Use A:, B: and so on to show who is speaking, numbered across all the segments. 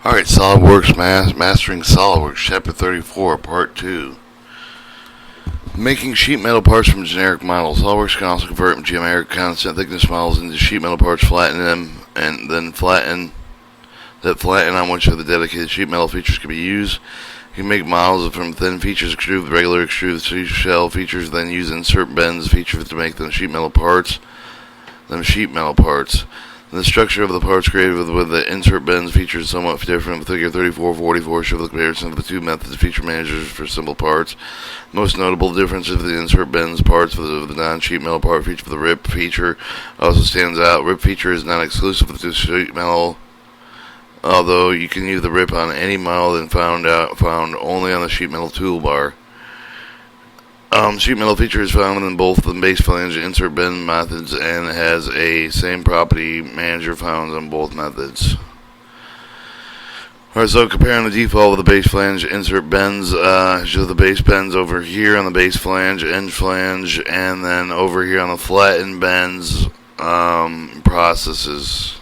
A: Alright, Solidworks Mastering Solidworks, Chapter 34, Part 2. Making sheet metal parts from generic models. Solidworks can also convert geometric constant thickness models into sheet metal parts, flatten them, and then flatten on which of the dedicated sheet metal features can be used. You can make models from thin features extruded with regular extruded shell features, then use insert bends features to make them sheet metal parts. The structure of the parts created with the insert bends feature is somewhat different. Figure 34-44 shows the comparison of the two methods of feature managers for simple parts. Most notable difference is the insert bends parts for the non-sheet metal part feature for the rip feature also stands out. Rip feature is not exclusive to sheet metal, although you can use the rip on any model and found only on the sheet metal toolbar. Sheet metal feature is found in both the base flange and insert bend methods and has a same property manager found on both methods. Alright, so comparing the default of the base flange insert bends, show the base bends over here on the base flange, end flange, and then over here on the flattened bends processes.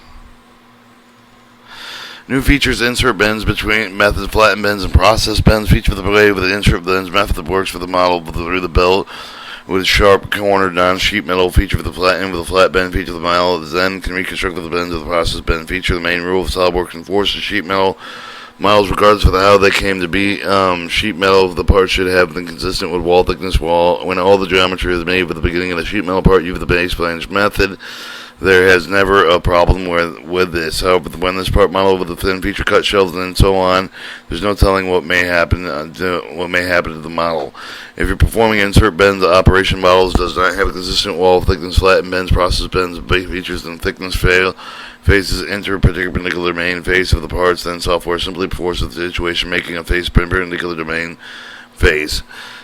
A: New features: insert bends between methods, flatten bends, and process bends. Feature the way with the insert bends method that works for the model through the belt with sharp cornered non-sheet metal feature for the flatten with the flat bend feature of the model. Then can reconstruct with the bends of the process bend feature. The main rule of Solidworks enforces sheet metal models regardless of how they came to be. Sheet metal of the part should have been consistent with wall thickness when all the geometry is made with the beginning of the sheet metal part. Use the base flange method. There has never a problem with this. However, when this part model with the thin feature cut shelves and so on, there's no telling what may happen to the model. If you're performing insert bends, the operation models does not have a consistent wall thickness, flatten bends, process bends, base features, and thickness faces enter a perpendicular main face of the parts. Then software simply forces the situation, making a face perpendicular to main face.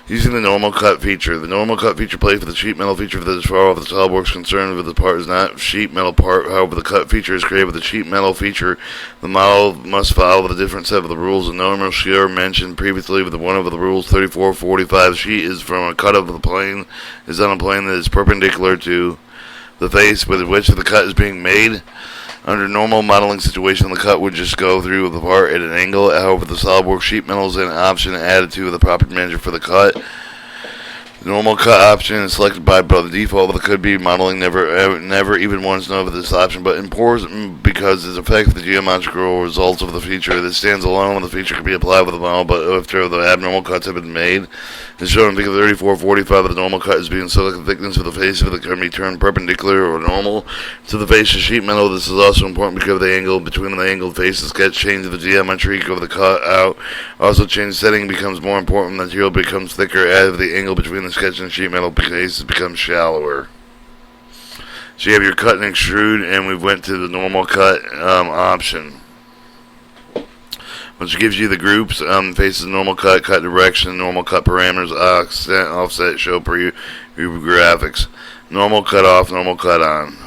A: Using the normal cut feature. The normal cut feature plays for the sheet metal feature that is far off the Solidworks concerned with the part is not sheet metal part. However, the cut feature is created with the sheet metal feature. The model must follow the different set of the rules. The normal shear mentioned previously with one of the rules 34-45 sheet is from a cut of the plane is on a plane that is perpendicular to the face with which the cut is being made. Under normal modeling situation, the cut would just go through the part at an angle. However, the Solidworks sheet metal is an option added to the property manager for the cut. The normal cut option is selected by the default of the could-be modeling. Never even once know of this option, but important because it affects the geometrical results of the feature. This stands alone. The feature can be applied with the model, but after the abnormal cuts have been made, as shown in figure 34-45, the normal cut is being so that the thickness of the face of it can be turned perpendicular or normal to the face of sheet metal. This is also important because of the angle between the angled faces. Sketch change the geometry of the cut out. Also, change setting becomes more important. The material becomes thicker as the angle between the sketch and sheet metal faces becomes shallower. So you have your cut and extrude, and we went to the normal cut option, which gives you the groups, faces, normal cut, cut direction, normal cut parameters, offset, show preview graphics, normal cut off, normal cut on.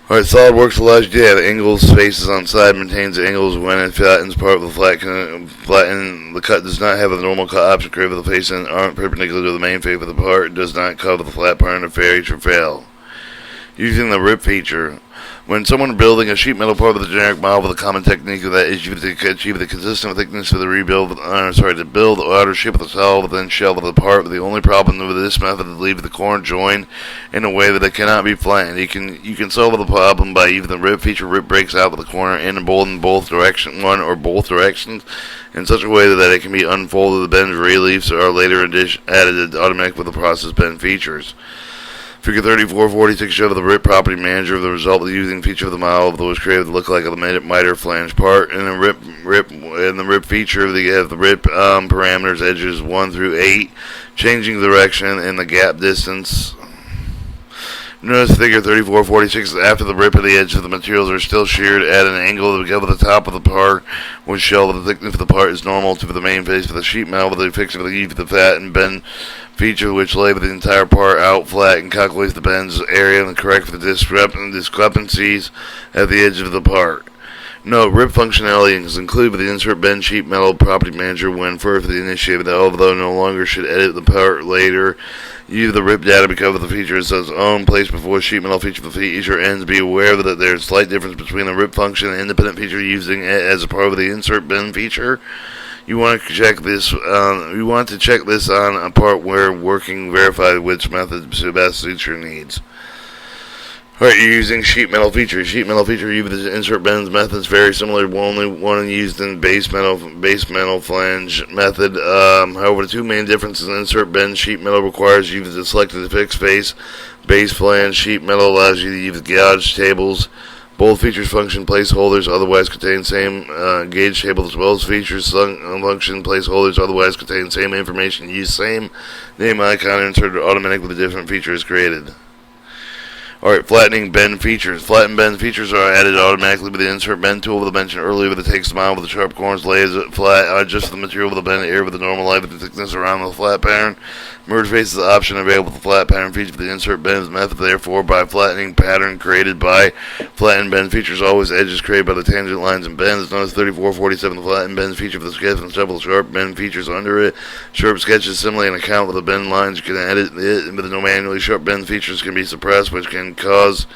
A: Alright, Solidworks allows you to have angles, faces on side, maintains angles when it flattens part of the flatten. The cut does not have a normal cut option created with the face and aren't perpendicular to the main face of the part. It does not cover the flat part of feature fail. Using the rip feature. When someone building a sheet metal part of the generic model with a common technique of that is to achieve the consistent thickness of the to build the outer shape of the solid within shell of the part. But the only problem with this method is to leave the core joined in a way that it cannot be flattened. You can solve the problem by using the rip feature. Rip breaks out with the corner in both directions, one or both directions, in such a way that it can be unfolded. The bend reliefs are later added automatically with the process bend features. Figure 34-46 shows the rip property manager of the result of using feature of the model that was created to look like a miter flange part. In the rip feature, they have the rip parameters edges 1 through 8, changing the direction and the gap distance. Notice figure 34-46 after the rip of the edge of the materials are still sheared at an angle that over the top of the part, which show the thickness of the part is normal to the main face of the sheet metal with the fixture of the fat and bend feature, which lay the entire part out flat and calculates the bends area and correct for the discrepancies at the edge of the part. Note, rip functionality is included with the insert bend sheet metal property manager when first initiated, although no longer should edit the part later. Use the RIP data because of the feature is its own place before sheet metal feature of the feature ends. Be aware that there is a slight difference between the RIP function and independent feature using it as a part of the insert bin feature. You want to check this. You want to check this on a part where working verify which method best suits your needs. Alright, you're using sheet metal feature. Sheet metal feature uses insert bends methods very similar, only one used in base metal flange method. However, the two main differences in insert bend sheet metal requires you to select the fixed base flange. Sheet metal allows you to use gauge tables. Both features function placeholders, otherwise contain same gauge table, as well as features function placeholders, otherwise contain same information. Use same name icon inserted automatically with a different feature is created. Alright, flattening bend features. Flattened bend features are added automatically with the insert bend tool that I mentioned earlier, that takes the model with the sharp corners, lays it flat, adjusts the material with the bend area with the normal light with the thickness around the flat pattern. Merge face is the option available with the flat pattern feature for the insert bend method. Therefore, by flattening pattern created by flattened bend features, always edges created by the tangent lines and bends. Notice 3447, the flattened bend feature for the sketch and several sharp bend features under it. Sharp sketches similarly an account with the bend lines. You can edit it with no manually. Sharp bend features can be suppressed, which can cause,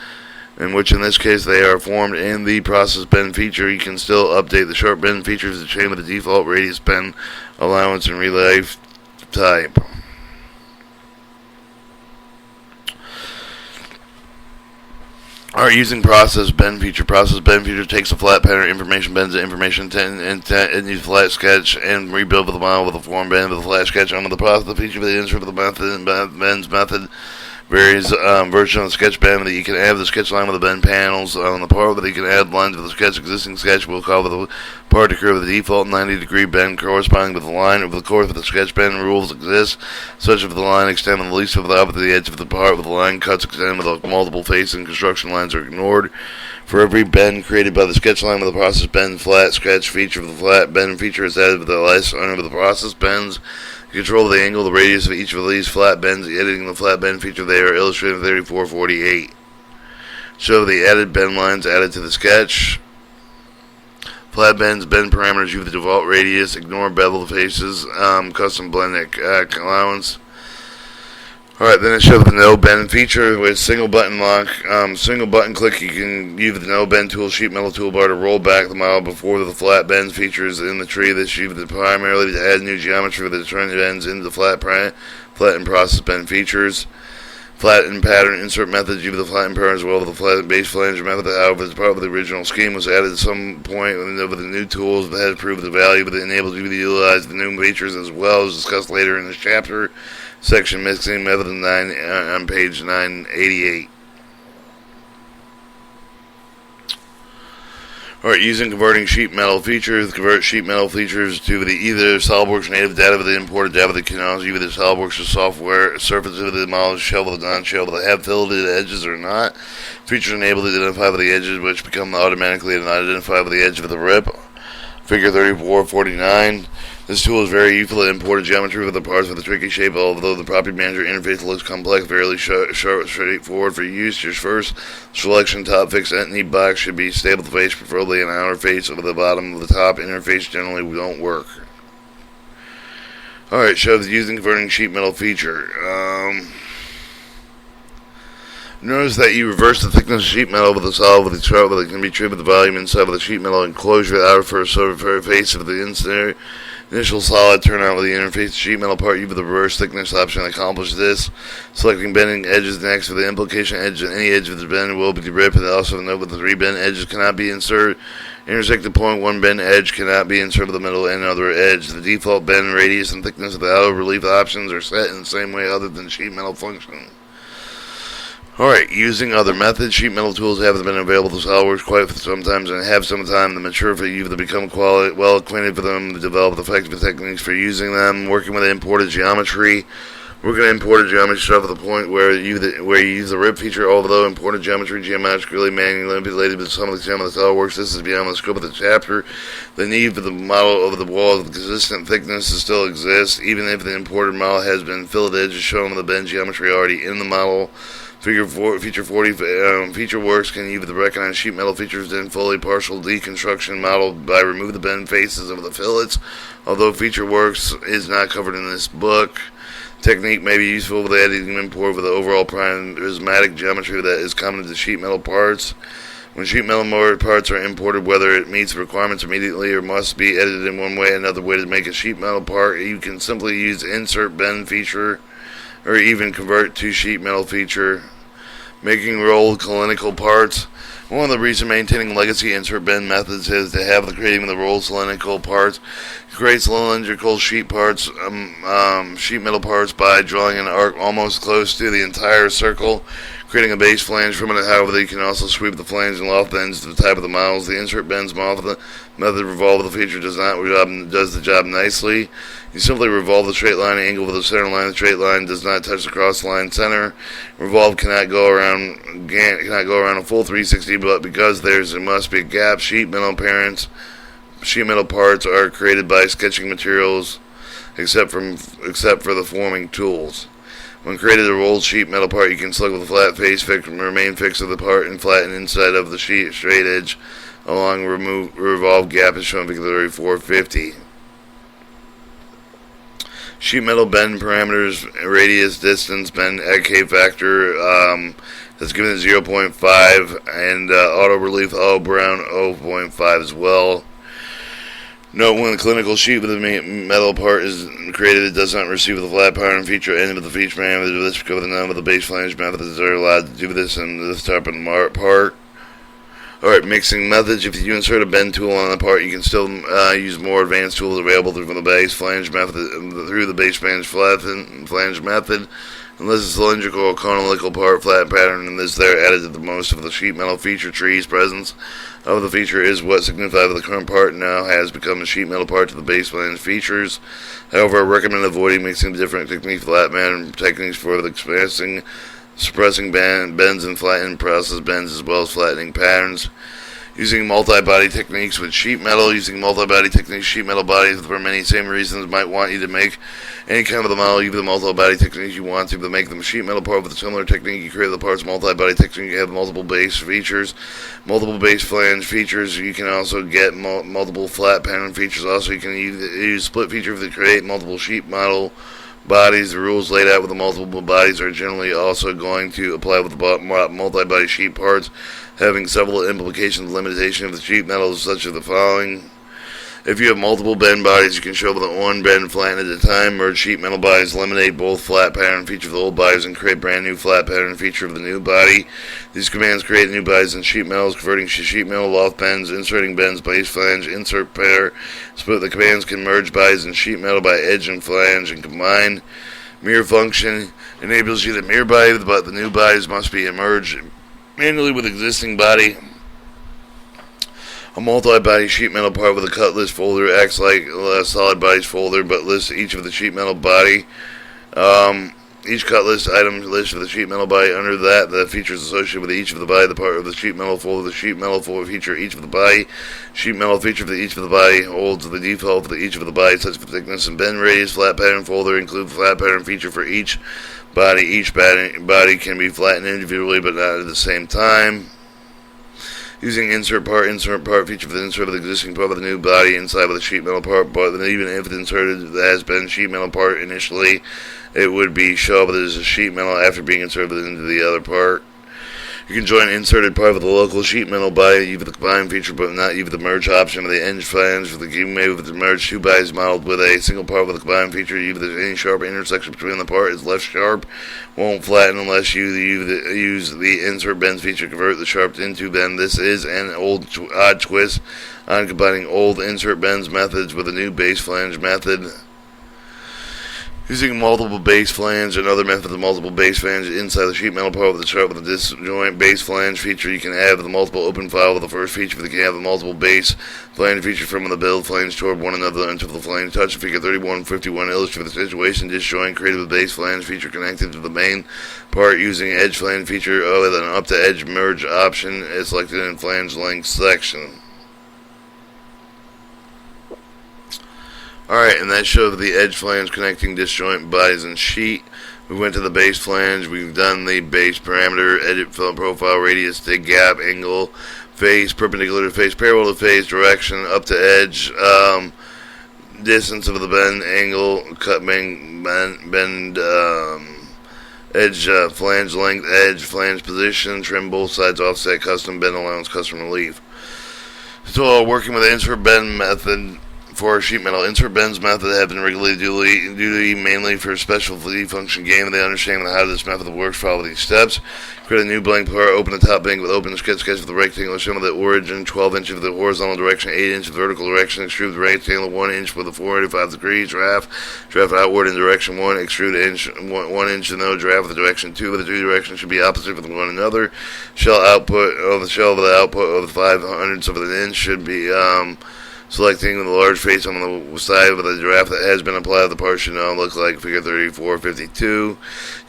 A: in which in this case they are formed in the process bend feature. You can still update the sharp bend features to change with the default radius bend allowance and relay type. Alright, using process bend feature. Process bend feature takes a flat pattern information, bends the information and use flat sketch and rebuild with the model with a form bend with a flat sketch under the process feature for the insert of the method and bends method. Varies version of the sketch bend that you can add the sketch line with the bend panels on the part that you can add lines with the sketch. Existing sketch will call the part to curve the default 90-degree bend corresponding with the line over the course of the sketch bend. Rules exist such as if the line extend the least of the up at the edge of the part with the line cuts extend with the multiple facing construction lines are ignored. For every bend created by the sketch line with the process bend flat sketch feature of the flat bend feature is added with the last under the process bends. Control the angle, the radius of each of these flat bends. Editing the flat bend feature, they are illustrated in 3448. Show the added bend lines added to the sketch. Flat bends, bend parameters, use the default radius. Ignore bevel faces, custom blend allowance. Alright, then it shows the no bend feature with single button lock. Single button click, you can use the no bend tool sheet metal toolbar to roll back the model before the flat bends features in the tree. This uses primarily to add new geometry for the trend bends into the flattened process bend features. Flattened pattern insert methods use the flattened pattern as well as the flattened base flange method. However, as part of the original scheme was added at some point with the new tools that has proved the value, but it enables you to utilize the new features as well as discussed later in this chapter. Section mixing method 9 on page 988. Alright, using converting sheet metal features. Convert sheet metal features to the either Solidworks native data with the imported data that can also use the Solidworks software surface of the model shell with non-shell that have filled edges or not. Features enabled to identify with the edges which become automatically not identified with the edge of the RIP. Figure 3449. This tool is very useful to import geometry with the parts with a tricky shape, although the property manager interface looks complex, fairly straightforward for use. Your first selection top fixed entity box should be stable face, preferably an outer face over the bottom of the top. Interface generally don't work. Alright, shows using converting sheet metal feature. Notice that you reverse the thickness of sheet metal with a solid with the chart that can be treated with the volume inside of the sheet metal enclosure. The outer face of the initial solid turn out with the interface sheet metal part. You with the reverse thickness option to accomplish this. Selecting bending edges next for the implication edge. Any edge of the bend will be ripped. And also note that the three bend edges cannot be inserted. Intersect the point one bend edge cannot be inserted with the middle and other edge. The default bend radius and thickness of the outer relief options are set in the same way other than sheet metal function. Alright, using other methods. Sheet metal tools have been available to Solidworks quite sometimes and have some time to mature for you to become well acquainted with them, to develop effective techniques for using them. Working with imported geometry. We're going to import geometry stuff to the point where you use the RIP feature, although imported geometry geometrically manipulated with some of the Solidworks. This is beyond the scope of the chapter. The need for the model over the wall of consistent thickness still exists, even if the imported model has been filled edges shown with the bend geometry already in the model. Feature 40 feature works can use the recognized sheet metal features in fully partial deconstruction model by remove the bend faces of the fillets. Although feature works is not covered in this book, technique may be useful with adding import with the overall prismatic geometry that is common to sheet metal parts. When sheet metal parts are imported, whether it meets the requirements immediately or must be edited in one way or another way to make a sheet metal part, you can simply use insert bend feature or even convert to sheet metal feature. Making rolled cylindrical parts. One of the reasons maintaining legacy insert bend methods is to have the creating the rolled cylindrical parts. Create cylindrical sheet metal parts by drawing an arc almost close to the entire circle, creating a base flange from it. However, you can also sweep the flange and loft bends to the type of the models. The insert bends method revolve the feature does the job nicely. You simply revolve the straight line angle with the center line. The straight line does not touch the cross line center. Revolve cannot go around a full 360, but because there must be a gap, sheet metal parts are created by sketching materials, except for the forming tools. When created a rolled sheet metal part, you can select with a flat face remain fixed of the part and flatten inside of the straight edge along revolve gap as shown in figure 450. Sheet metal bend parameters, radius, distance, bend, K factor, that's given at 0.5, and auto relief, brown 0.5 as well. Note when the clinical sheet with the metal part is created, it does not receive the flat pattern feature end of the feature parameter. This because none of the base flange methods are allowed to do this in this type of part. Alright, mixing methods. If you insert a bend tool on the part, you can still use more advanced tools available through the base flange method, flange method. Unless a cylindrical or conical part flat pattern and is there added to the most of the sheet metal feature trees. Presence of the feature is what signifies the current part now has become a sheet metal part to the base flange features. However, I recommend avoiding mixing different techniques, flat pattern techniques for the suppressing bends and flattening process bends as well as flattening patterns. Using multi-body techniques with sheet metal. Using multi-body techniques, sheet metal bodies for many same reasons might want you to make any kind of the model. Use the multi-body techniques you want to make them sheet metal part with a similar technique. You create the parts multi-body technique. You have multiple base features, multiple base flange features. You can also get multiple flat pattern features. Also, you can use split feature to create multiple sheet metal bodies. The rules laid out with the multiple bodies are generally also going to apply with the multi-body sheet parts, having several implications. Limitation of the sheet metals such as the following. If you have multiple bend bodies, you can show with one bend flatten at a time. Merge sheet metal bodies, eliminate both flat pattern feature of the old bodies, and create brand new flat pattern feature of the new body. These commands create new bodies in sheet metals, converting sheet metal loft bends, inserting bends, base flange, insert pair. Split. The commands can merge bodies in sheet metal by edge and flange and combine. Mirror function enables you to mirror body, but the new bodies must be merged manually with existing body. A multi-body sheet metal part with a cut list folder acts like a solid bodies folder, but lists each of the sheet metal body. Each cut list item list of the sheet metal body. Under that, the features associated with each of the body, the part of the sheet metal folder, the sheet metal folder feature each of the body. Sheet metal feature for each of the body holds the default for each of the body, such as thickness and bend radius. Flat pattern folder include flat pattern feature for each body. Each body can be flattened individually, but not at the same time. Using insert part feature for the insert of the existing part of the new body inside of the sheet metal part, but even if it's inserted has been sheet metal part initially, it would be show up as a sheet metal after being inserted into the other part. You can join inserted part with the local sheet metal body, either the combine feature, but not either the merge option or the edge flange. For the game made with the merge two bodies modeled with a single part with a combine feature, either there's any sharp intersection between the part is left sharp, won't flatten unless you use the insert bends feature, convert the sharp into bend. This is an odd twist on combining old insert bends methods with a new base flange method. Using multiple base flange and other methods of multiple base flange inside the sheet metal part with the chart with the disjoint base flange feature, you can add the multiple open file with the first feature. You can have the multiple base flange feature from the build flange toward one another until the flange touch. Figure 3151 illustrates the situation disjoint created with base flange feature connected to the main part using edge flange feature with an up to edge merge option is selected in flange length section. Alright, and that showed the edge flange connecting disjoint bodies and sheet. We went to the base flange. We've done the base parameter, edit profile, radius, dig, gap, angle, face, perpendicular to face, parallel to face, direction, up to edge. distance of the bend, angle, cut, bend, edge, flange length, edge, flange position, trim both sides, offset, custom bend allowance, custom relief. So, working with the insert bend method for sheet metal. Insert bends method have been regularly duty mainly for specialty function game. They understand how this method works. Follow these steps. Create a new blank part. Open the top blank with open sketch of the rectangle. Show the origin 12 inches of the horizontal direction, 8 inches of vertical direction. Extrude the rectangle 1 inch with a 485 degrees. Draft outward in direction 1. Extrude inch 1 inch in the draft with the direction 2. With the two directions should be opposite with one another. Shell output of the output of the 500ths of an inch should be selecting the large face on the side of the draft that has been applied. The part should now look like figure 3452.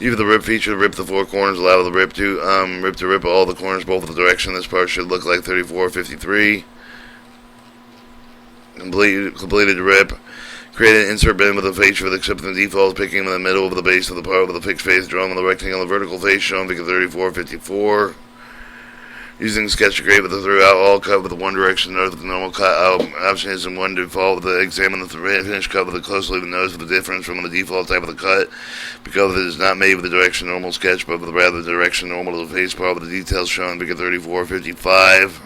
A: Use the rip feature to rip the four corners. Allow the rip to rip all the corners both of the direction. This part should look like 3453. Completed rip. Create an insert bend with a face with accepting the default, picking in the middle of the base of the part with the fixed face, drawing on the rectangle the vertical face, shown figure 3454. Using sketch to create with the throughout all cut with the one direction north with the normal cut out. Option is in one default with the examine the finished cut with the closely to notice with the difference from the default type of the cut because it is not made with the direction normal sketch but with rather the direction normal to the face part with the details shown figure 3455.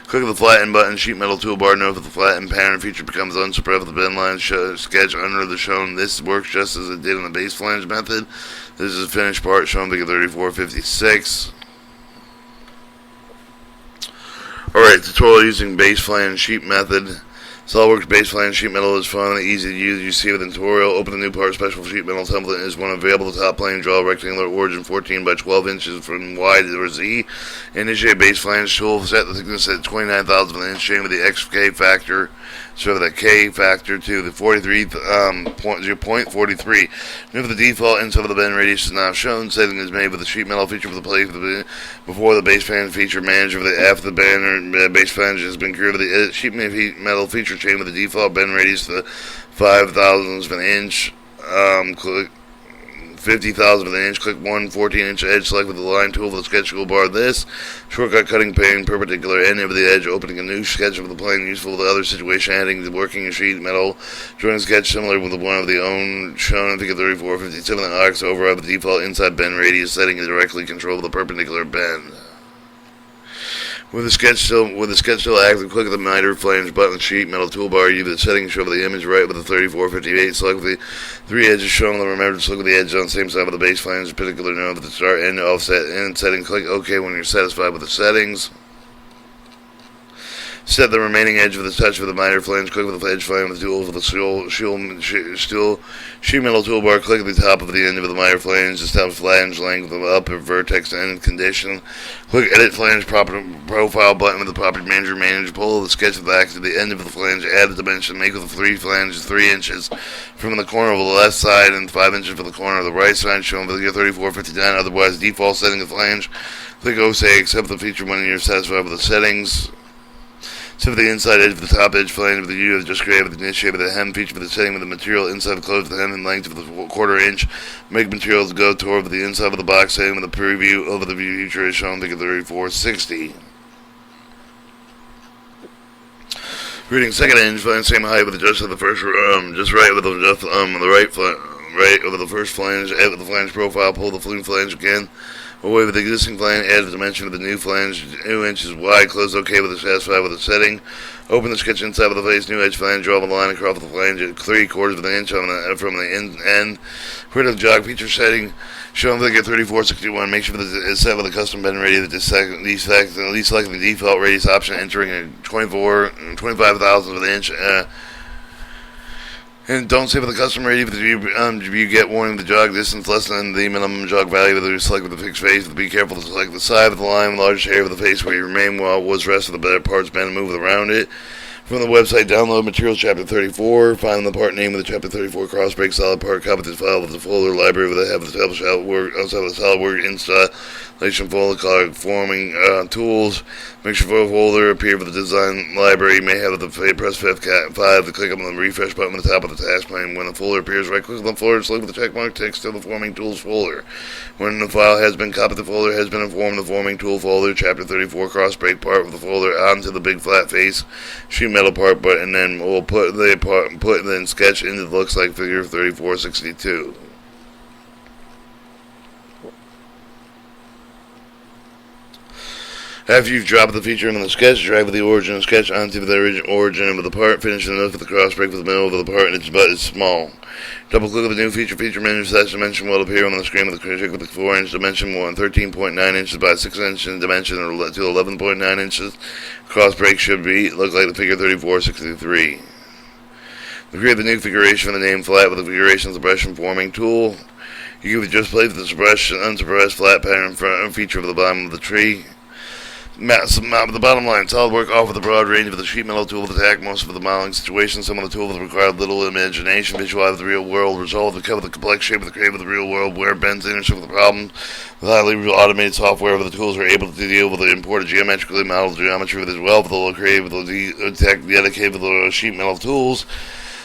A: Click the flatten button, sheet metal toolbar, note that the flatten pattern feature becomes unspread with the bend line sketch under the shown. This works just as it did in the base flange method. This is the finished part shown figure 3456. Alright, tutorial using base flange sheet method. Solidworks base flange sheet metal is fun and easy to use. You see with the tutorial. Open the new part. Special sheet metal template is one available. The top plane. Draw a rectangular origin 14 by 12 inches from Y to Z. Initiate base flange tool. Set the thickness at 29,000 of an inch. Change with the XK factor. So the K factor to the 0.43. Note the default inside of the bend radius is now shown. Setting is made with the sheet metal feature for the plate before the base flange feature manager for the after the banner base flange has been created. The sheet metal feature chain with the default bend radius to 5,000ths of an inch. Click 50,000 of an inch. Click 14-inch edge. Select with the line tool for the sketch toolbar. This shortcut cutting plane perpendicular end over the edge. Opening a new sketch of the plane useful to other situation. Adding the working sheet metal. Drawing a sketch similar with the one of the own shown in figure 3457. The arcs override the default inside bend radius setting to directly control the perpendicular bend. With the sketch still active, click the miter flange button, sheet metal toolbar. Use the settings show the image right with the 3458. Select the three edges shown. Remember to select the edges on the same side of the base flange. Particular note with the start, end, offset, and setting. Click OK when you're satisfied with the settings. Set the remaining edge of the touch with the miter flange. Click with the edge flange with the tool for the steel sheet metal toolbar. Click at the top of the end of the miter flange. Establish flange length of the upper vertex end condition. Click edit flange profile button with the property manager. Pull the sketch back to the end of the flange. Add the dimension. Make with the three flanges 3 inches from the corner of the left side and 5 inches from the corner of the right side. Shown with the 3459. Otherwise, default setting of the flange. Click OK. Accept the feature when you're satisfied with the settings. So for the inside edge of the top edge flange with the U have just created with the initiate with the hem feature for the setting with the material inside of close to the hem and length of the 1/4 inch. Make materials go toward the inside of the box setting with the preview over the feature is shown figure 3460. Reading second edge flange same height with just the first just right with the right over the first flange. Add with the flange profile. Pull the flange again. Away with the existing flange, add the dimension of the new flange, 2 inches wide, close OK with the satisfied with the setting. Open the sketch inside of the face, new edge flange, draw the line across the flange at 3/4 of an inch from the end. Create the jog feature setting, shown figure 3461. Make sure that it's set with a custom bend radius at least select the default radius option, entering a 25,000 of an inch. And don't save with the custom radius if you get warning the jog distance less than the minimum jog value that you select with the fixed face. Be careful to select the side of the line, large area of the face where you remain while was rest of the better parts bend and move around it. From the website, download materials chapter 34. Find the part name of the chapter 34 cross break solid part. Copy this file with the folder library with the have the Solidworks Insta Relation folder color forming tools. Make sure for a folder appear with the design library. You may have the press 5 to click on the refresh button at the top of the task pane. When the folder appears, right click on the folder, select with the check mark, text to the forming tools folder. When the file has been copied, the folder has been informed the forming tool folder, chapter 34 cross break part of the folder onto the big flat face sheet metal part, and then we'll put the sketch into the looks like figure 3462. After you've dropped the feature in the sketch, drag the origin of the sketch onto the origin of the part, finish the nose with the cross break with the middle of the part, and its butt is small. Double click on the new feature menu, slash dimension will appear on the screen with the check with the 4-inch dimension, 13.9 inches by 6 inches in dimension to 11.9 inches. Cross break should look like the figure 3463. To create the new configuration for the name flat with the configuration suppression forming tool, you can just place the unsuppressed flat pattern feature of the bottom of the tree. The bottom line, Solidworks offer the broad range of the sheet metal tool to attack most of the modeling situations. Some of the tools require little imagination, visualize the real world, resolve the cover the complex shape of the create of the real world, where bends intersect with the problem. With highly automated software, the tools are able to deal with the imported geometrically modeled geometry as well. For the creative, dedicated with the sheet metal tools.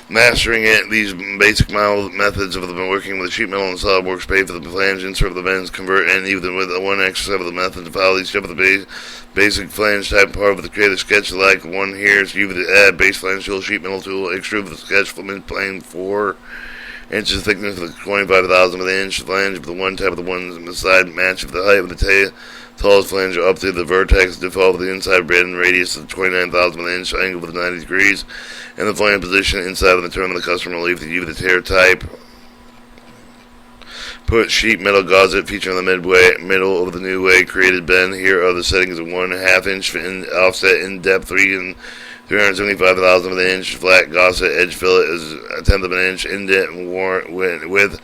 A: Mastering these basic methods of working with sheet metal and Solidworks pay for the flange, insert of the bends, convert, and even with one extra step of the method to follow each step of the basic flange type part of the creative sketch, like one here. So you would add base flange tool, sheet metal tool, extrude the sketch from mid-plane 4 inches thickness with a 25,000th of an inch flange, with the one type of the one side match of the height of the tallest flange up to the vertex, default of the inside bend radius of 29,000th of an inch, angle with 90 degrees, and the flange position inside of the term of the custom relief to the tear type. Put sheet metal gauze featuring the middle of the new way created bend. Here are the settings of 1/2 inch offset in depth, 375,000th of an inch flat gauze edge fillet is 1/10 of an inch indent width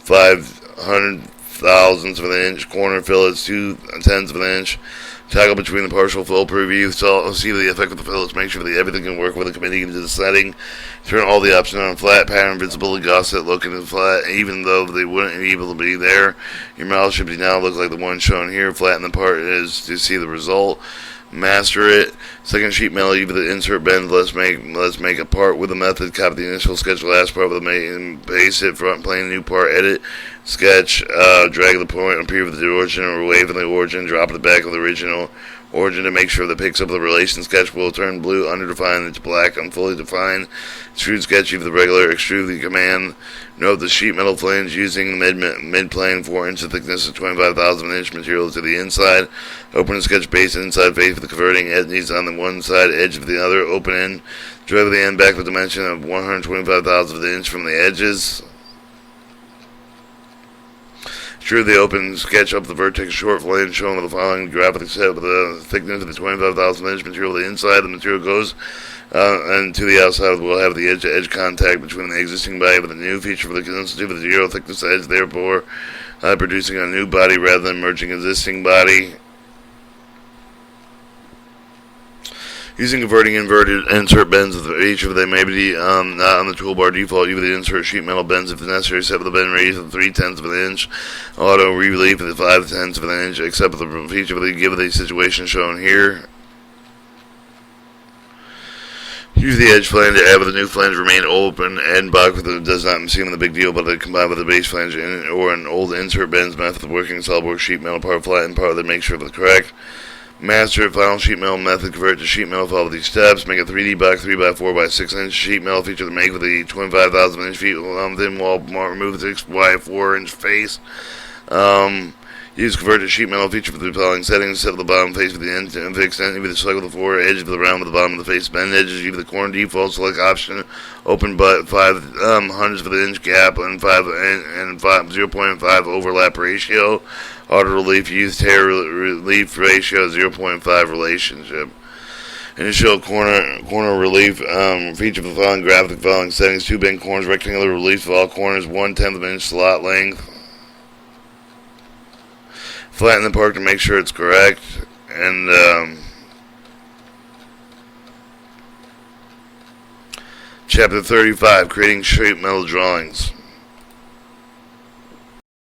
A: 500,000ths of an inch corner fillets 2/10 of an inch. Toggle between the partial fill preview, see the effect of the fillets, make sure that everything can work with the committing into the setting. Turn all the options on flat pattern, visibility gauze looking flat, even though they wouldn't be able to be there. Your model should now look like the one shown here. Flatten the part is to see the result. Master it. Second sheet metal, even the insert bend. Let's make a part with the method. Copy the initial sketch, last part with the main, paste it, front plane, new part, edit, sketch, drag the point, appear with the origin, or wave in the origin, drop it back of the original origin to make sure that it picks up the relation. Sketch will turn blue, underdefined, into black, unfully defined. Extrude sketch, even the regular, extrude the command. Note the sheet metal flange using mid-plane 4 inch thickness of 25,000th of an inch material to the inside. Open the sketch base inside face with the converting edge on the one side, edge of the other. Open in. Drag the end back with dimension of 125,000th of an inch from the edges. Extrude the open sketch up the vertex short flange shown with the following graphic set with the thickness of the 25,000th inch material to the inside. The material goes and to the outside will have the edge-to-edge contact between the existing body with a new feature for the consistency of the zero thickness edge, therefore producing a new body rather than merging existing body. Using converting inverted insert bends with each of them may be not on the toolbar default. You would insert sheet metal bends if necessary. Set with the bend radius of 3/10 of an inch. Auto relief at 5/10 of an inch, except for the feature of the given the situation shown here. Use the edge flange to add with the new flange remain open and back with it does not seem the big deal, but it combined with the base flange or an old insert bends method of working Solidworks sheet metal part flat and part that makes sure it's correct. Master final sheet metal method, convert to sheet metal, follow these steps. Make a 3D box 3x4 by 6 inch sheet metal feature to make with the 25,000 inch feet thin wall, remove the 6x4 inch face. Use convert to sheet metal feature for the following settings. Set the bottom face with the end and fixed end. Either select the four edge of the round with the bottom of the face. Bend edges. Either the corner default. Select option. Open butt 5/100th of an inch gap and 0.5 overlap ratio. Auto relief. Use tear relief ratio 0.5 relationship. Initial corner relief feature for the following graphic. The following settings: 2 bend corners, rectangular relief of all corners, 1/10 of an inch slot length. Flatten the part to make sure it's correct, and Chapter 35, creating sheet metal drawings.